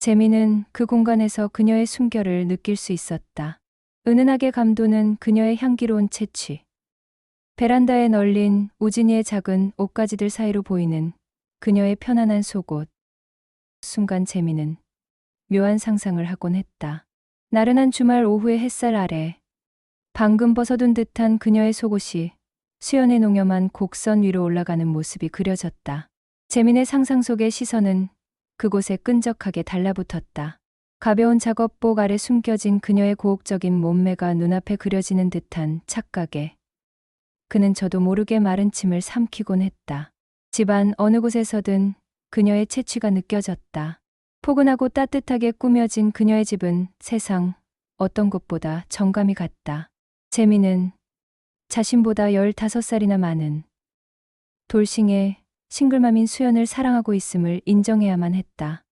재민은 그 공간에서 그녀의 숨결을 느낄 수 있었다. 은은하게 감도는 그녀의 향기로운 채취. 베란다에 널린 우진이의 작은 옷가지들 사이로 보이는 그녀의 편안한 속옷. 순간 재민은 묘한 상상을 하곤 했다. 나른한 주말 오후의 햇살 아래 방금 벗어둔 듯한 그녀의 속옷이 수연의 농염한 곡선 위로 올라가는 모습이 그려졌다. 재민의 상상 속의 시선은 그곳에 끈적하게 달라붙었다. 가벼운 작업복 아래 숨겨진 그녀의 고혹적인 몸매가 눈앞에 그려지는 듯한 착각에 그는 저도 모르게 마른 침을 삼키곤 했다. 집안 어느 곳에서든 그녀의 채취가 느껴졌다. 포근하고 따뜻하게 꾸며진 그녀의 집은 세상 어떤 곳보다 정감이 갔다. 재민은 자신보다 15살이나 많은 돌싱의 싱글맘인 수연을 사랑하고 있음을 인정해야만 했다.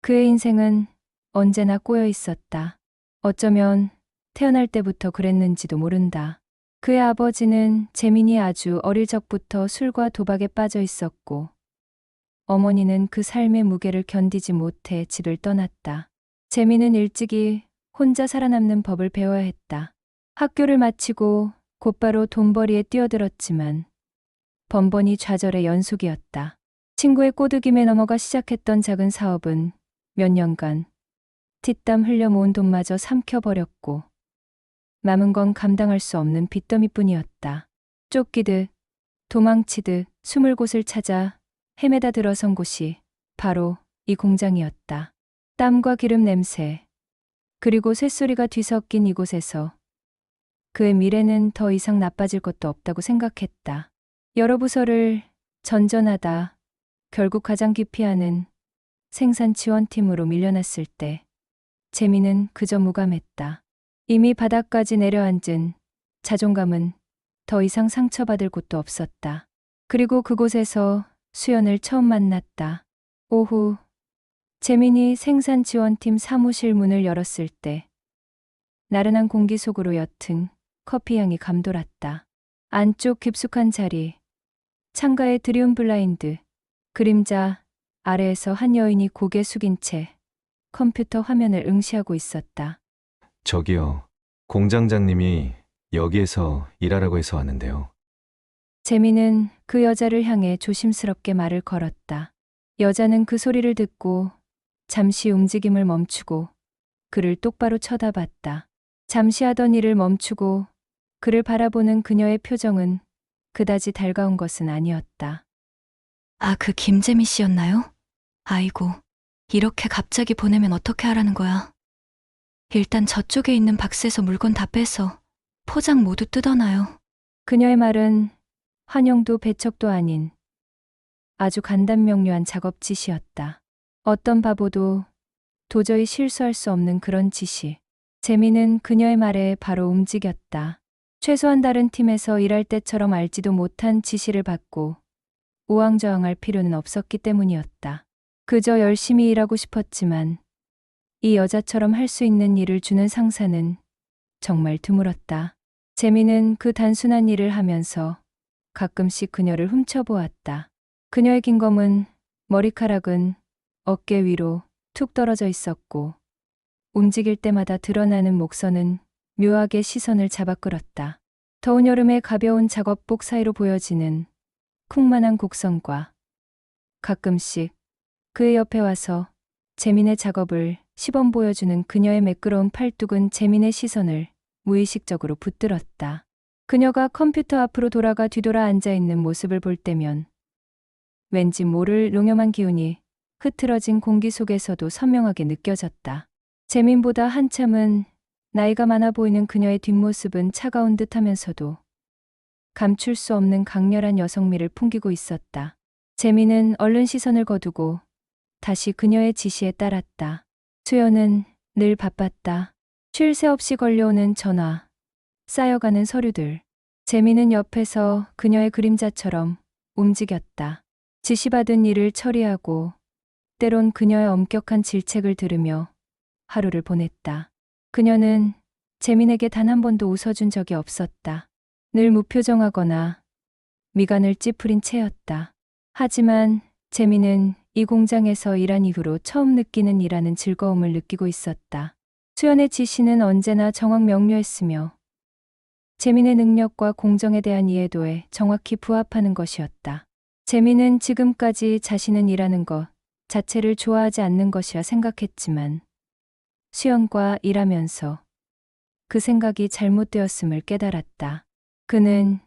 그의 인생은 언제나 꼬여 있었다. 어쩌면 태어날 때부터 그랬는지도 모른다. 그의 아버지는 재민이 아주 어릴 적부터 술과 도박에 빠져 있었고 어머니는 그 삶의 무게를 견디지 못해 집을 떠났다. 재민은 일찍이 혼자 살아남는 법을 배워야 했다. 학교를 마치고 곧바로 돈벌이에 뛰어들었지만 번번이 좌절의 연속이었다. 친구의 꼬드김에 넘어가 시작했던 작은 사업은 몇 년간 뒷담 흘려 모은 돈마저 삼켜버렸고 남은 건 감당할 수 없는 빚더미뿐이었다. 쫓기듯 도망치듯 숨을 곳을 찾아 헤매다 들어선 곳이 바로 이 공장이었다. 땀과 기름 냄새 그리고 쇳소리가 뒤섞인 이곳에서 그의 미래는 더 이상 나빠질 것도 없다고 생각했다. 여러 부서를 전전하다 결국 가장 기피하는 생산 지원팀으로 밀려났을 때 재민은 그저 무감했다. 이미 바닥까지 내려앉은 자존감은 더 이상 상처받을 곳도 없었다. 그리고 그곳에서 수연을 처음 만났다. 오후 재민이 생산 지원팀 사무실 문을 열었을 때 나른한 공기 속으로 옅은 커피향이 감돌았다. 안쪽 깊숙한 자리, 창가의 드리움 블라인드, 그림자 아래에서 한 여인이 고개 숙인 채 컴퓨터 화면을 응시하고 있었다. 저기요, 공장장님이 여기에서 일하라고 해서 왔는데요. 재민은 그 여자를 향해 조심스럽게 말을 걸었다. 여자는 그 소리를 듣고 잠시 움직임을 멈추고 그를 똑바로 쳐다봤다. 잠시 하던 일을 멈추고 그를 바라보는 그녀의 표정은 그다지 달가운 것은 아니었다. 아, 그 김재미 씨였나요? 아이고, 이렇게 갑자기 보내면 어떻게 하라는 거야? 일단 저쪽에 있는 박스에서 물건 다 빼서 포장 모두 뜯어놔요. 그녀의 말은 환영도 배척도 아닌 아주 간단명료한 작업 지시였다. 어떤 바보도 도저히 실수할 수 없는 그런 지시. 재민은 그녀의 말에 바로 움직였다. 최소한 다른 팀에서 일할 때처럼 알지도 못한 지시를 받고 우왕좌왕할 필요는 없었기 때문이었다. 그저 열심히 일하고 싶었지만 이 여자처럼 할 수 있는 일을 주는 상사는 정말 드물었다. 재민은 그 단순한 일을 하면서 가끔씩 그녀를 훔쳐보았다. 그녀의 긴 검은 머리카락은 어깨 위로 툭 떨어져 있었고 움직일 때마다 드러나는 목선은 묘하게 시선을 잡아 끌었다. 더운 여름의 가벼운 작업복 사이로 보여지는 쿵만한 곡선과 가끔씩 그의 옆에 와서 재민의 작업을 시범 보여주는 그녀의 매끄러운 팔뚝은 재민의 시선을 무의식적으로 붙들었다. 그녀가 컴퓨터 앞으로 돌아가 뒤돌아 앉아있는 모습을 볼 때면 왠지 모를 농염한 기운이 흐트러진 공기 속에서도 선명하게 느껴졌다. 재민보다 한참은 나이가 많아 보이는 그녀의 뒷모습은 차가운 듯 하면서도 감출 수 없는 강렬한 여성미를 풍기고 있었다. 재민은 얼른 시선을 거두고 다시 그녀의 지시에 따랐다. 수연은 늘 바빴다. 쉴 새 없이 걸려오는 전화, 쌓여가는 서류들. 재민은 옆에서 그녀의 그림자처럼 움직였다. 지시받은 일을 처리하고 때론 그녀의 엄격한 질책을 들으며 하루를 보냈다. 그녀는 재민에게 단 한 번도 웃어준 적이 없었다. 늘 무표정하거나 미간을 찌푸린 채였다. 하지만 재민은 이 공장에서 일한 이후로 처음 느끼는 일하는 즐거움을 느끼고 있었다. 수연의 지시는 언제나 정확 명료했으며 재민의 능력과 공정에 대한 이해도에 정확히 부합하는 것이었다. 재민은 지금까지 자신은 일하는 것 자체를 좋아하지 않는 것이라 생각했지만 수연과 일하면서 그 생각이 잘못되었음을 깨달았다. 그는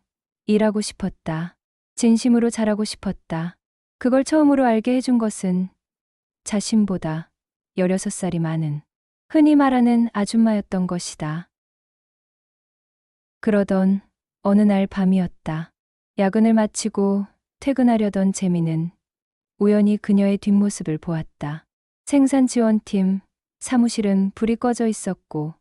일하고 싶었다. 진심으로 잘하고 싶었다. 그걸 처음으로 알게 해준 것은 자신보다 16살이 많은 흔히 말하는 아줌마였던 것이다. 그러던 어느 날 밤이었다. 야근을 마치고 퇴근하려던 재민은 우연히 그녀의 뒷모습을 보았다. 생산지원팀 사무실은 불이 꺼져 있었고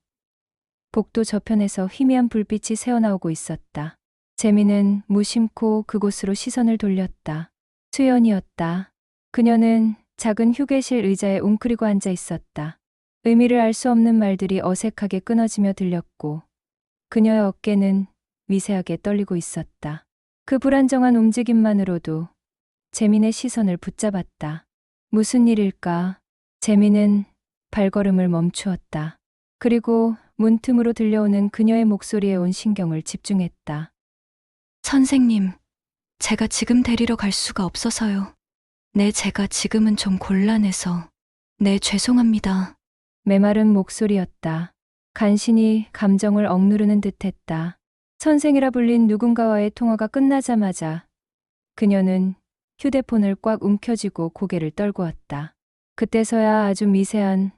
복도 저편에서 희미한 불빛이 새어나오고 있었다. 재민은 무심코 그곳으로 시선을 돌렸다. 수연이었다. 그녀는 작은 휴게실 의자에 웅크리고 앉아 있었다. 의미를 알 수 없는 말들이 어색하게 끊어지며 들렸고 그녀의 어깨는 미세하게 떨리고 있었다. 그 불안정한 움직임만으로도 재민의 시선을 붙잡았다. 무슨 일일까? 재민은 발걸음을 멈추었다. 그리고 문틈으로 들려오는 그녀의 목소리에 온 신경을 집중했다. 선생님, 제가 지금 데리러 갈 수가 없어서요. 네, 제가 지금은 좀 곤란해서. 네, 죄송합니다. 메마른 목소리였다. 간신히 감정을 억누르는 듯했다. 선생이라 불린 누군가와의 통화가 끝나자마자 그녀는 휴대폰을 꽉 움켜쥐고 고개를 떨구었다. 그때서야 아주 미세한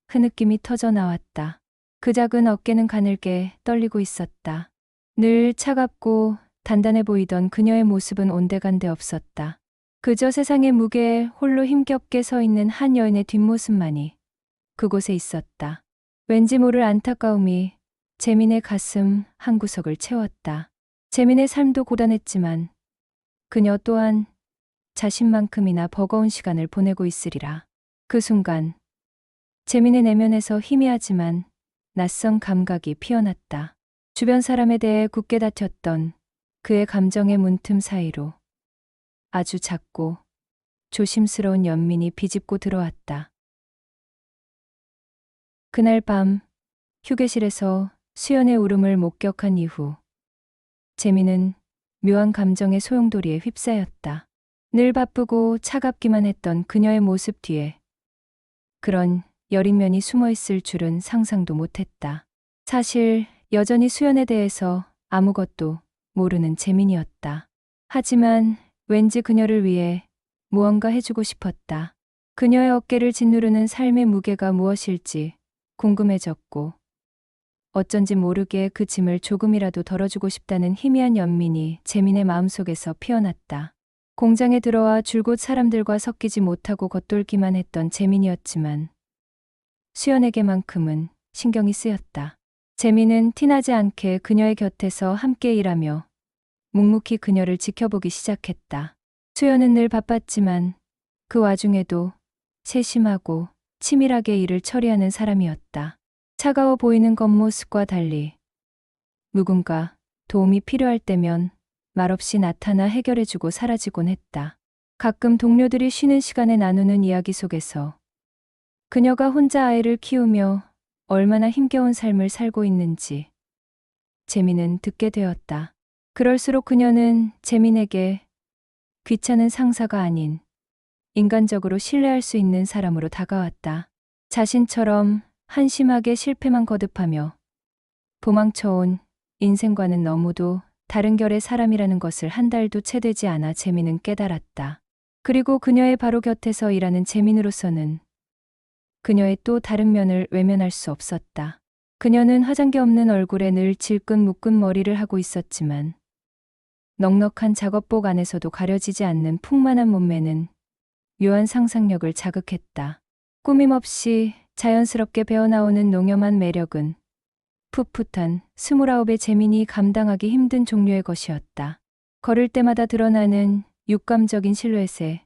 흐느낌이 터져 나왔다. 그 작은 어깨는 가늘게 떨리고 있었다. 늘 차갑고 단단해 보이던 그녀의 모습은 온데간데 없었다. 그저 세상의 무게에 홀로 힘겹게 서 있는 한 여인의 뒷모습만이 그곳에 있었다. 왠지 모를 안타까움이 재민의 가슴 한구석을 채웠다. 재민의 삶도 고단했지만 그녀 또한 자신만큼이나 버거운 시간을 보내고 있으리라. 그 순간 재민의 내면에서 희미하지만 낯선 감각이 피어났다. 주변 사람에 대해 굳게 닫혔던 그의 감정의 문틈 사이로 아주 작고 조심스러운 연민이 비집고 들어왔다. 그날 밤 휴게실에서 수연의 울음을 목격한 이후 재민은 묘한 감정의 소용돌이에 휩싸였다. 늘 바쁘고 차갑기만 했던 그녀의 모습 뒤에 그런 여린 면이 숨어 있을 줄은 상상도 못했다. 사실 여전히 수연에 대해서 아무것도 모르는 재민이었다. 하지만 왠지 그녀를 위해 무언가 해주고 싶었다. 그녀의 어깨를 짓누르는 삶의 무게가 무엇일지 궁금해졌고 어쩐지 모르게 그 짐을 조금이라도 덜어주고 싶다는 희미한 연민이 재민의 마음속에서 피어났다. 공장에 들어와 줄곧 사람들과 섞이지 못하고 겉돌기만 했던 재민이었지만 수연에게만큼은 신경이 쓰였다. 재민은 티나지 않게 그녀의 곁에서 함께 일하며 묵묵히 그녀를 지켜보기 시작했다. 수연은 늘 바빴지만 그 와중에도 세심하고 치밀하게 일을 처리하는 사람이었다. 차가워 보이는 겉모습과 달리 누군가 도움이 필요할 때면 말없이 나타나 해결해주고 사라지곤 했다. 가끔 동료들이 쉬는 시간에 나누는 이야기 속에서 그녀가 혼자 아이를 키우며 얼마나 힘겨운 삶을 살고 있는지 재민은 듣게 되었다. 그럴수록 그녀는 재민에게 귀찮은 상사가 아닌 인간적으로 신뢰할 수 있는 사람으로 다가왔다. 자신처럼 한심하게 실패만 거듭하며 도망쳐온 인생과는 너무도 다른 결의 사람이라는 것을 한 달도 채 되지 않아 재민은 깨달았다. 그리고 그녀의 바로 곁에서 일하는 재민으로서는 그녀의 또 다른 면을 외면할 수 없었다. 그녀는 화장기 없는 얼굴에 늘 질끈 묶은 머리를 하고 있었지만 넉넉한 작업복 안에서도 가려지지 않는 풍만한 몸매는 묘한 상상력을 자극했다. 꾸밈없이 자연스럽게 배어나오는 농염한 매력은 풋풋한 29의 재민이 감당하기 힘든 종류의 것이었다. 걸을 때마다 드러나는 육감적인 실루엣에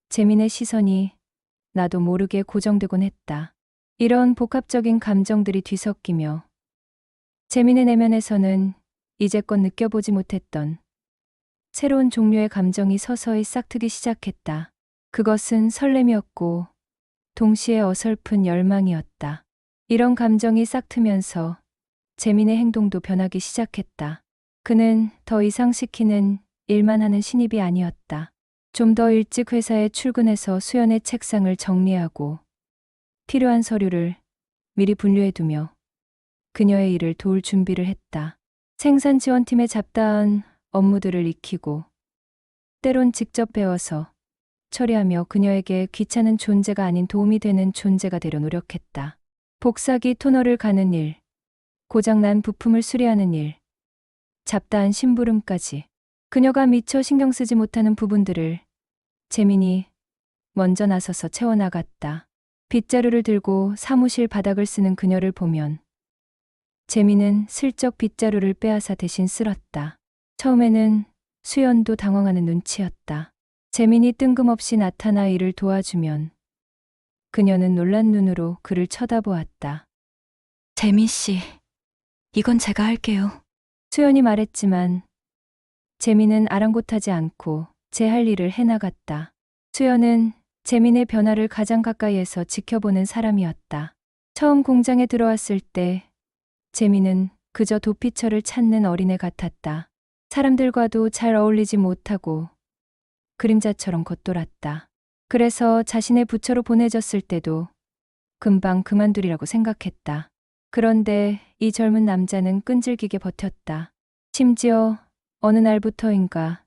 재민의 시선이 나도 모르게 고정되곤 했다. 이런 복합적인 감정들이 뒤섞이며 재민의 내면에서는 이제껏 느껴보지 못했던 새로운 종류의 감정이 서서히 싹트기 시작했다. 그것은 설렘이었고 동시에 어설픈 열망이었다. 이런 감정이 싹트면서 재민의 행동도 변하기 시작했다. 그는 더 이상 시키는 일만 하는 신입이 아니었다. 좀 더 일찍 회사에 출근해서 수연의 책상을 정리하고 필요한 서류를 미리 분류해두며 그녀의 일을 도울 준비를 했다. 생산 지원팀의 잡다한 업무들을 익히고 때론 직접 배워서 처리하며 그녀에게 귀찮은 존재가 아닌 도움이 되는 존재가 되려 노력했다. 복사기 토너를 가는 일, 고장난 부품을 수리하는 일, 잡다한 심부름까지. 그녀가 미처 신경 쓰지 못하는 부분들을 재민이 먼저 나서서 채워나갔다. 빗자루를 들고 사무실 바닥을 쓰는 그녀를 보면 재민은 슬쩍 빗자루를 빼앗아 대신 쓸었다. 처음에는 수연도 당황하는 눈치였다. 재민이 뜬금없이 나타나 일을 도와주면 그녀는 놀란 눈으로 그를 쳐다보았다. 재민 씨, 이건 제가 할게요. 수연이 말했지만 재민은 아랑곳하지 않고 제 할 일을 해나갔다. 수연은 재민의 변화를 가장 가까이에서 지켜보는 사람이었다. 처음 공장에 들어왔을 때 재민은 그저 도피처를 찾는 어린애 같았다. 사람들과도 잘 어울리지 못하고 그림자처럼 겉돌았다. 그래서 자신의 부처로 보내졌을 때도 금방 그만두리라고 생각했다. 그런데 이 젊은 남자는 끈질기게 버텼다. 심지어 어느 날부터인가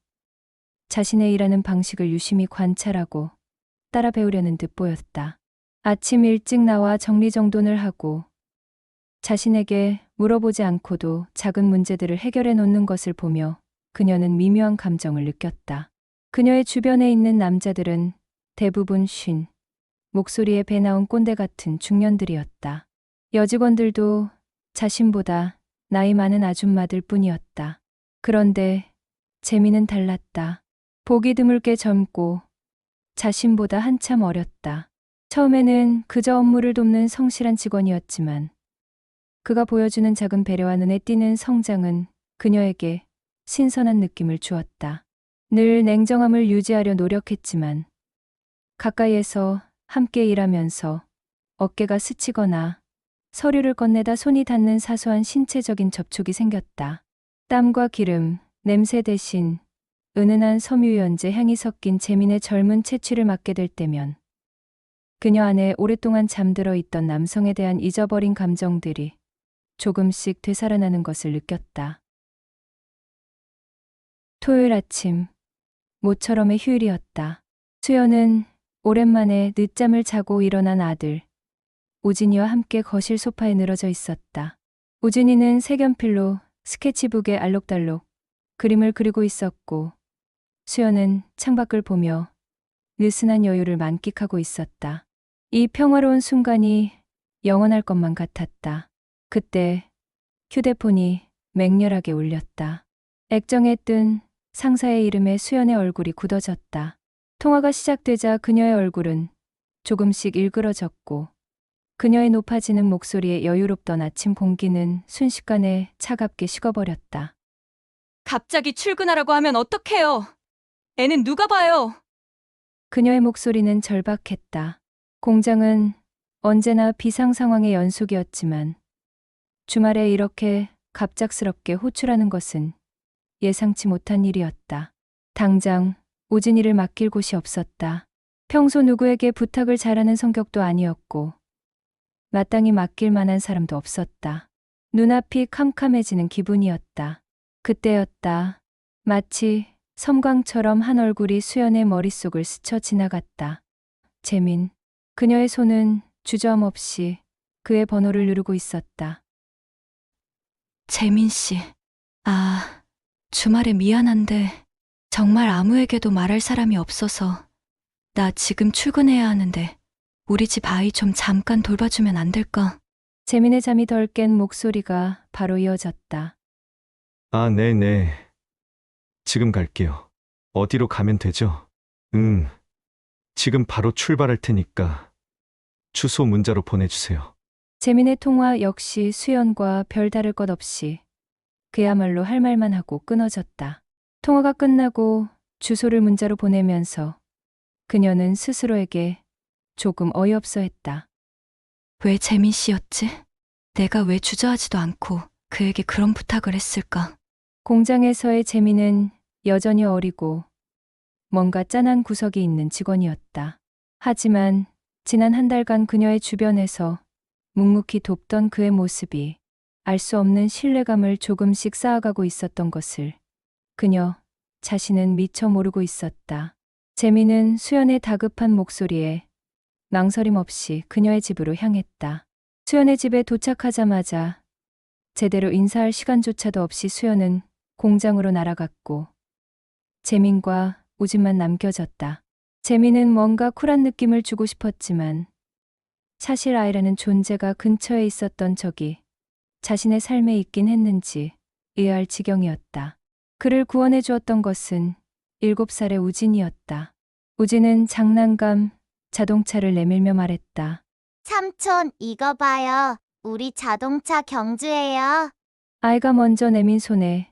자신의 일하는 방식을 유심히 관찰하고 따라 배우려는 듯 보였다. 아침 일찍 나와 정리정돈을 하고 자신에게 물어보지 않고도 작은 문제들을 해결해 놓는 것을 보며 그녀는 미묘한 감정을 느꼈다. 그녀의 주변에 있는 남자들은 대부분 쉰, 목소리에 배 나온 꼰대 같은 중년들이었다. 여직원들도 자신보다 나이 많은 아줌마들 뿐이었다. 그런데 재민은 달랐다. 보기 드물게 젊고 자신보다 한참 어렸다. 처음에는 그저 업무를 돕는 성실한 직원이었지만 그가 보여주는 작은 배려와 눈에 띄는 성장은 그녀에게 신선한 느낌을 주었다. 늘 냉정함을 유지하려 노력했지만 가까이에서 함께 일하면서 어깨가 스치거나 서류를 건네다 손이 닿는 사소한 신체적인 접촉이 생겼다. 땀과 기름, 냄새 대신 은은한 섬유유연제 향이 섞인 재민의 젊은 채취를 맡게 될 때면 그녀 안에 오랫동안 잠들어 있던 남성에 대한 잊어버린 감정들이 조금씩 되살아나는 것을 느꼈다. 토요일 아침, 모처럼의 휴일이었다. 수연은 오랜만에 늦잠을 자고 일어난 아들 우진이와 함께 거실 소파에 늘어져 있었다. 우진이는 색연필로 스케치북에 알록달록 그림을 그리고 있었고 수연은 창밖을 보며 느슨한 여유를 만끽하고 있었다. 이 평화로운 순간이 영원할 것만 같았다. 그때 휴대폰이 맹렬하게 울렸다. 액정에 뜬 상사의 이름에 수연의 얼굴이 굳어졌다. 통화가 시작되자 그녀의 얼굴은 조금씩 일그러졌고 그녀의 높아지는 목소리에 여유롭던 아침 공기는 순식간에 차갑게 식어버렸다. 갑자기 출근하라고 하면 어떡해요? 애는 누가 봐요? 그녀의 목소리는 절박했다. 공장은 언제나 비상 상황의 연속이었지만 주말에 이렇게 갑작스럽게 호출하는 것은 예상치 못한 일이었다. 당장 우진이를 맡길 곳이 없었다. 평소 누구에게 부탁을 잘하는 성격도 아니었고 마땅히 맡길 만한 사람도 없었다. 눈앞이 캄캄해지는 기분이었다. 그때였다. 마치 섬광처럼 한 얼굴이 수연의 머릿속을 스쳐 지나갔다. 재민. 그녀의 손은 주저함없이 그의 번호를 누르고 있었다. 재민 씨. 아, 주말에 미안한데 정말 아무에게도 말할 사람이 없어서 나 지금 출근해야 하는데 우리 집 아이 좀 잠깐 돌봐주면 안 될까? 재민의 잠이 덜 깬 목소리가 바로 이어졌다. 아, 네네. 지금 갈게요. 어디로 가면 되죠? 지금 바로 출발할 테니까 주소 문자로 보내주세요. 재민의 통화 역시 수연과 별다를 것 없이 그야말로 할 말만 하고 끊어졌다. 통화가 끝나고 주소를 문자로 보내면서 그녀는 스스로에게 조금 어이없어 했다. 왜 재민 씨였지? 내가 왜 주저하지도 않고 그에게 그런 부탁을 했을까? 공장에서의 재민은 여전히 어리고 뭔가 짠한 구석이 있는 직원이었다. 하지만 지난 한 달간 그녀의 주변에서 묵묵히 돕던 그의 모습이 알 수 없는 신뢰감을 조금씩 쌓아가고 있었던 것을 그녀 자신은 미처 모르고 있었다. 재민은 수연의 다급한 목소리에 망설임 없이 그녀의 집으로 향했다. 수연의 집에 도착하자마자 제대로 인사할 시간조차도 없이 수연은 공장으로 날아갔고 재민과 우진만 남겨졌다. 재민은 뭔가 쿨한 느낌을 주고 싶었지만 사실 아이라는 존재가 근처에 있었던 적이 자신의 삶에 있긴 했는지 의아할 지경이었다. 그를 구원해 주었던 것은 7살의 우진이었다. 우진은 장난감 자동차를 내밀며 말했다. 삼촌, 이거 봐요. 우리 자동차 경주예요. 아이가 먼저 내민 손에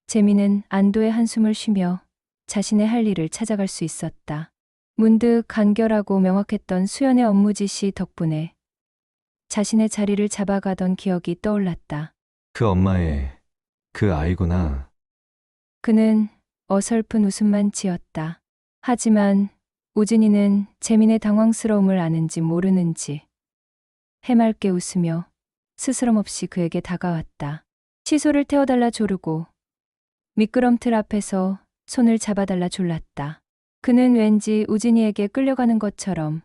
재민은 안도의 한숨을 쉬며 자신의 할 일을 찾아갈 수 있었다. 문득 간결하고 명확했던 수연의 업무 지시 덕분에 자신의 자리를 잡아가던 기억이 떠올랐다. 그 엄마의 그 아이구나. 그는 어설픈 웃음만 지었다. 하지만 우진이는 재민의 당황스러움을 아는지 모르는지 해맑게 웃으며 스스럼 없이 그에게 다가왔다. 시소를 태워달라 조르고 미끄럼틀 앞에서 손을 잡아달라 졸랐다. 그는 왠지 우진이에게 끌려가는 것처럼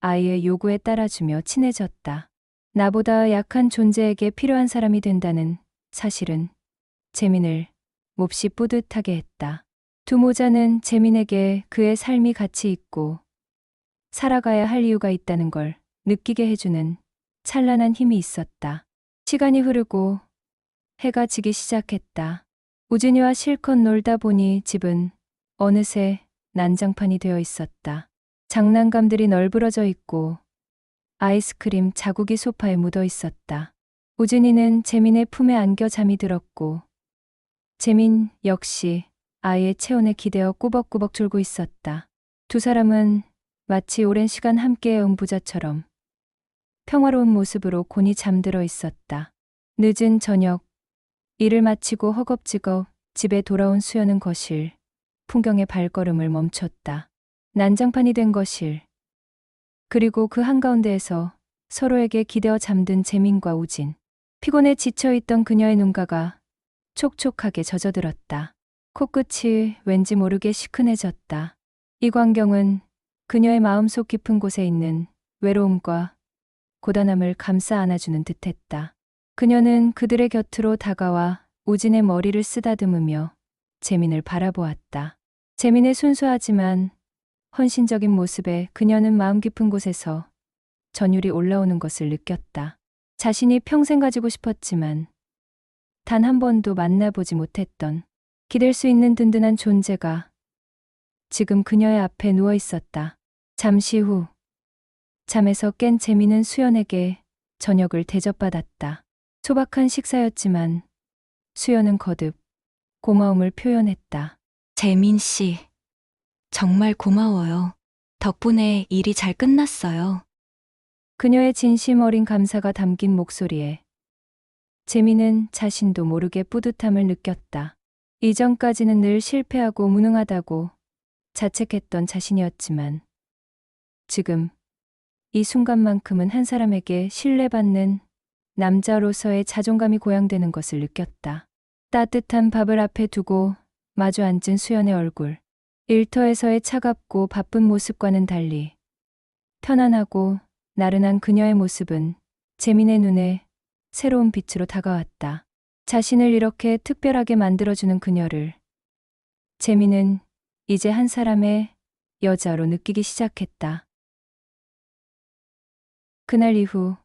아이의 요구에 따라주며 친해졌다. 나보다 약한 존재에게 필요한 사람이 된다는 사실은 재민을 몹시 뿌듯하게 했다. 두 모자는 재민에게 그의 삶이 가치 있고 살아가야 할 이유가 있다는 걸 느끼게 해주는 찬란한 힘이 있었다. 시간이 흐르고 해가 지기 시작했다. 우진이와 실컷 놀다 보니 집은 어느새 난장판이 되어 있었다. 장난감들이 널브러져 있고 아이스크림 자국이 소파에 묻어 있었다. 우진이는 재민의 품에 안겨 잠이 들었고 재민 역시 아이의 체온에 기대어 꾸벅꾸벅 졸고 있었다. 두 사람은 마치 오랜 시간 함께해온 부자처럼 평화로운 모습으로 곤히 잠들어 있었다. 늦은 저녁, 일을 마치고 허겁지겁 집에 돌아온 수연은 거실, 풍경의 발걸음을 멈췄다. 난장판이 된 거실, 그리고 그 한가운데에서 서로에게 기대어 잠든 재민과 우진. 피곤에 지쳐있던 그녀의 눈가가 촉촉하게 젖어들었다. 코끝이 왠지 모르게 시큰해졌다. 이 광경은 그녀의 마음속 깊은 곳에 있는 외로움과 고단함을 감싸 안아주는 듯했다. 그녀는 그들의 곁으로 다가와 우진의 머리를 쓰다듬으며 재민을 바라보았다. 재민의 순수하지만 헌신적인 모습에 그녀는 마음 깊은 곳에서 전율이 올라오는 것을 느꼈다. 자신이 평생 가지고 싶었지만 단 한 번도 만나보지 못했던 기댈 수 있는 든든한 존재가 지금 그녀의 앞에 누워 있었다. 잠시 후 잠에서 깬 재민은 수연에게 저녁을 대접받았다. 소박한 식사였지만 수연은 거듭 고마움을 표현했다. 재민 씨, 정말 고마워요. 덕분에 일이 잘 끝났어요. 그녀의 진심 어린 감사가 담긴 목소리에 재민은 자신도 모르게 뿌듯함을 느꼈다. 이전까지는 늘 실패하고 무능하다고 자책했던 자신이었지만 지금 이 순간만큼은 한 사람에게 신뢰받는 남자로서의 자존감이 고양되는 것을 느꼈다. 따뜻한 밥을 앞에 두고 마주 앉은 수연의 얼굴. 일터에서의 차갑고 바쁜 모습과는 달리 편안하고 나른한 그녀의 모습은 재민의 눈에 새로운 빛으로 다가왔다. 자신을 이렇게 특별하게 만들어주는 그녀를 재민은 이제 한 사람의 여자로 느끼기 시작했다. 그날 이후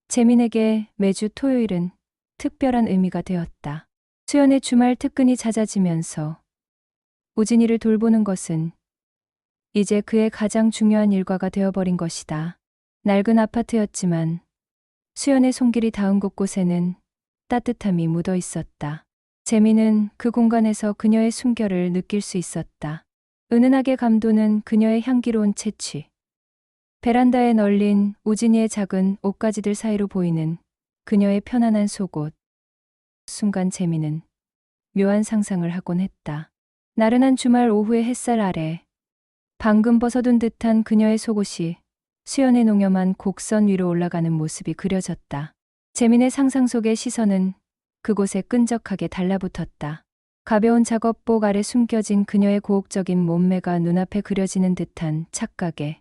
재민에게 매주 토요일은 특별한 의미가 되었다. 수연의 주말 특근이 잦아지면서 우진이를 돌보는 것은 이제 그의 가장 중요한 일과가 되어버린 것이다. 낡은 아파트였지만 수연의 손길이 닿은 곳곳에는 따뜻함이 묻어 있었다. 재민은 그 공간에서 그녀의 숨결을 느낄 수 있었다. 은은하게 감도는 그녀의 향기로운 채취. 베란다에 널린 우진이의 작은 옷가지들 사이로 보이는 그녀의 편안한 속옷. 순간 재미는 묘한 상상을 하곤 했다. 나른한 주말 오후의 햇살 아래 방금 벗어둔 듯한 그녀의 속옷이 수연의 농염한 곡선 위로 올라가는 모습이 그려졌다. 재민의 상상 속의 시선은 그곳에 끈적하게 달라붙었다. 가벼운 작업복 아래 숨겨진 그녀의 고혹적인 몸매가 눈앞에 그려지는 듯한 착각에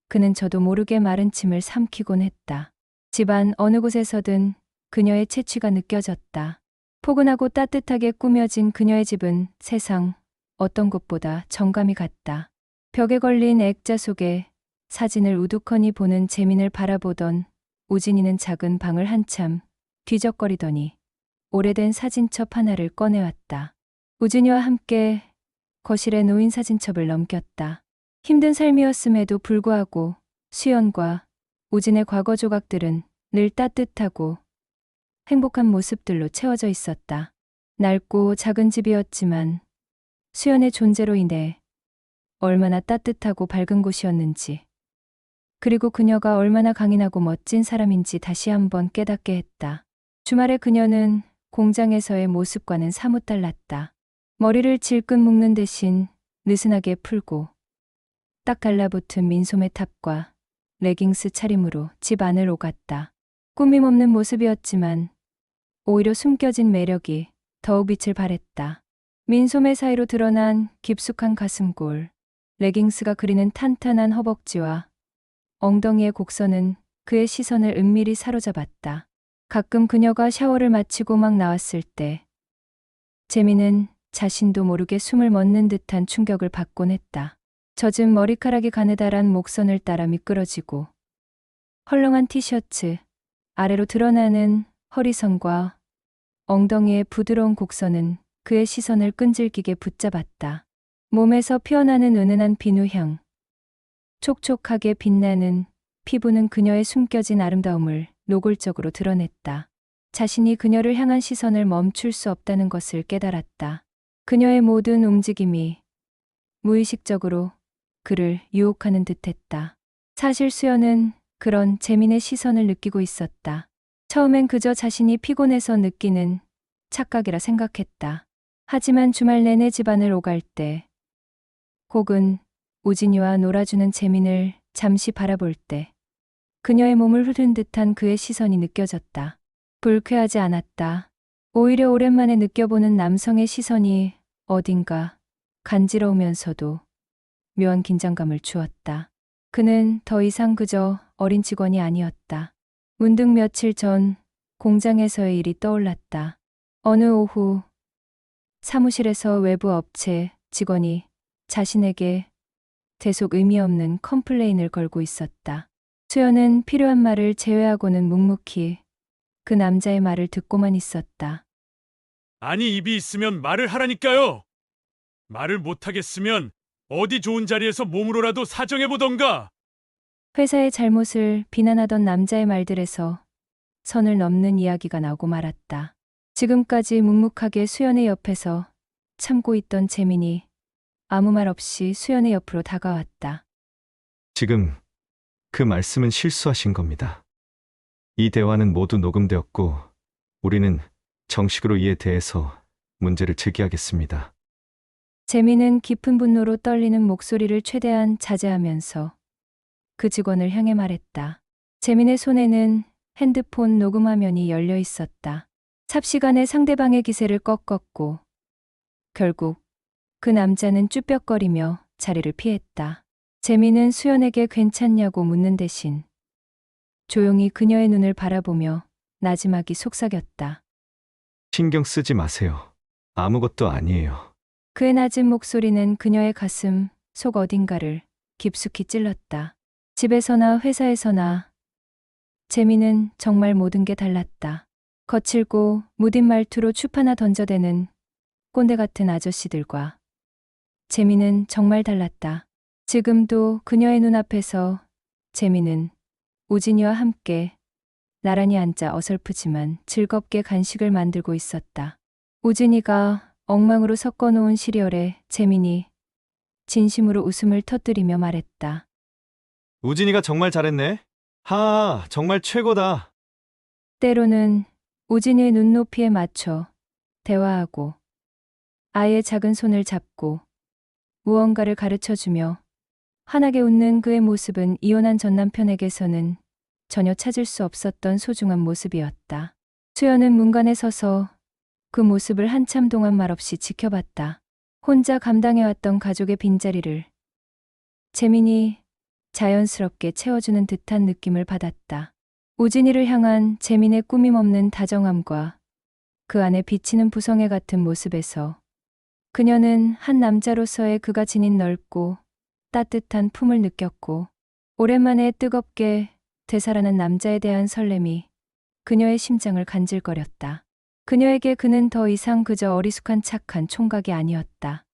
그는 저도 모르게 마른 침을 삼키곤 했다. 집안 어느 곳에서든 그녀의 채취가 느껴졌다. 포근하고 따뜻하게 꾸며진 그녀의 집은 세상 어떤 곳보다 정감이 갔다. 벽에 걸린 액자 속에 사진을 우두커니 보는 재민을 바라보던 우진이는 작은 방을 한참 뒤적거리더니 오래된 사진첩 하나를 꺼내왔다. 우진이와 함께 거실에 놓인 사진첩을 넘겼다. 힘든 삶이었음에도 불구하고 수연과 우진의 과거 조각들은 늘 따뜻하고 행복한 모습들로 채워져 있었다. 낡고 작은 집이었지만 수연의 존재로 인해 얼마나 따뜻하고 밝은 곳이었는지, 그리고 그녀가 얼마나 강인하고 멋진 사람인지 다시 한번 깨닫게 했다. 주말에 그녀는 공장에서의 모습과는 사뭇 달랐다. 머리를 질끈 묶는 대신 느슨하게 풀고 딱 달라붙은 민소매 탑과 레깅스 차림으로 집 안을 오갔다. 꾸밈 없는 모습이었지만 오히려 숨겨진 매력이 더욱 빛을 발했다. 민소매 사이로 드러난 깊숙한 가슴골, 레깅스가 그리는 탄탄한 허벅지와 엉덩이의 곡선은 그의 시선을 은밀히 사로잡았다. 가끔 그녀가 샤워를 마치고 막 나왔을 때 재민은 자신도 모르게 숨을 멎는 듯한 충격을 받곤 했다. 젖은 머리카락이 가느다란 목선을 따라 미끄러지고 헐렁한 티셔츠 아래로 드러나는 허리선과 엉덩이의 부드러운 곡선은 그의 시선을 끈질기게 붙잡았다. 몸에서 피어나는 은은한 비누향, 촉촉하게 빛나는 피부는 그녀의 숨겨진 아름다움을 노골적으로 드러냈다. 자신이 그녀를 향한 시선을 멈출 수 없다는 것을 깨달았다. 그녀의 모든 움직임이 무의식적으로 그를 유혹하는 듯했다. 사실 수연은 그런 재민의 시선을 느끼고 있었다. 처음엔 그저 자신이 피곤해서 느끼는 착각이라 생각했다. 하지만 주말 내내 집안을 오갈 때, 혹은 우진이와 놀아주는 재민을 잠시 바라볼 때, 그녀의 몸을 흐른 듯한 그의 시선이 느껴졌다. 불쾌하지 않았다. 오히려 오랜만에 느껴보는 남성의 시선이 어딘가 간지러우면서도 묘한 긴장감을 주었다. 그는 더 이상 그저 어린 직원이 아니었다. 문득 며칠 전 공장에서의 일이 떠올랐다. 어느 오후 사무실에서 외부 업체 직원이 자신에게 대속 의미 없는 컴플레인을 걸고 있었다. 수연은 필요한 말을 제외하고는 묵묵히 그 남자의 말을 듣고만 있었다. 아니, 입이 있으면 말을 하라니까요. 말을 못하겠으면 어디 좋은 자리에서 몸으로라도 사정해보던가. 회사의 잘못을 비난하던 남자의 말들에서 선을 넘는 이야기가 나오고 말았다. 지금까지 묵묵하게 수연의 옆에서 참고 있던 재민이 아무 말 없이 수연의 옆으로 다가왔다. 지금 그 말씀은 실수하신 겁니다. 이 대화는 모두 녹음되었고 우리는 정식으로 이에 대해서 문제를 제기하겠습니다. 재민은 깊은 분노로 떨리는 목소리를 최대한 자제하면서 그 직원을 향해 말했다. 재민의 손에는 핸드폰 녹음 화면이 열려 있었다. 삽시간에 상대방의 기세를 꺾었고 결국 그 남자는 쭈뼛거리며 자리를 피했다. 재민은 수연에게 괜찮냐고 묻는 대신 조용히 그녀의 눈을 바라보며 나지막이 속삭였다. 신경 쓰지 마세요. 아무것도 아니에요. 그의 낮은 목소리는 그녀의 가슴 속 어딘가를 깊숙이 찔렀다. 집에서나 회사에서나 재민은 정말 모든 게 달랐다. 거칠고 무딘 말투로 춥 하나 던져대는 꼰대 같은 아저씨들과 재민은 정말 달랐다. 지금도 그녀의 눈앞에서 재민은 우진이와 함께 나란히 앉아 어설프지만 즐겁게 간식을 만들고 있었다. 우진이가 엉망으로 섞어놓은 시리얼에 재민이 진심으로 웃음을 터뜨리며 말했다. 우진이가 정말 잘했네. 하, 정말 최고다. 때로는 우진이의 눈높이에 맞춰 대화하고 아이의 작은 손을 잡고 무언가를 가르쳐주며 환하게 웃는 그의 모습은 이혼한 전 남편에게서는 전혀 찾을 수 없었던 소중한 모습이었다. 수연은 문간에 서서 그 모습을 한참 동안 말없이 지켜봤다. 혼자 감당해왔던 가족의 빈자리를 재민이 자연스럽게 채워주는 듯한 느낌을 받았다. 우진이를 향한 재민의 꾸밈없는 다정함과 그 안에 비치는 부성애 같은 모습에서 그녀는 한 남자로서의 그가 지닌 넓고 따뜻한 품을 느꼈고 오랜만에 뜨겁게 되살아난 남자에 대한 설렘이 그녀의 심장을 간질거렸다. 그녀에게 그는 더 이상 그저 어리숙한 착한 총각이 아니었다.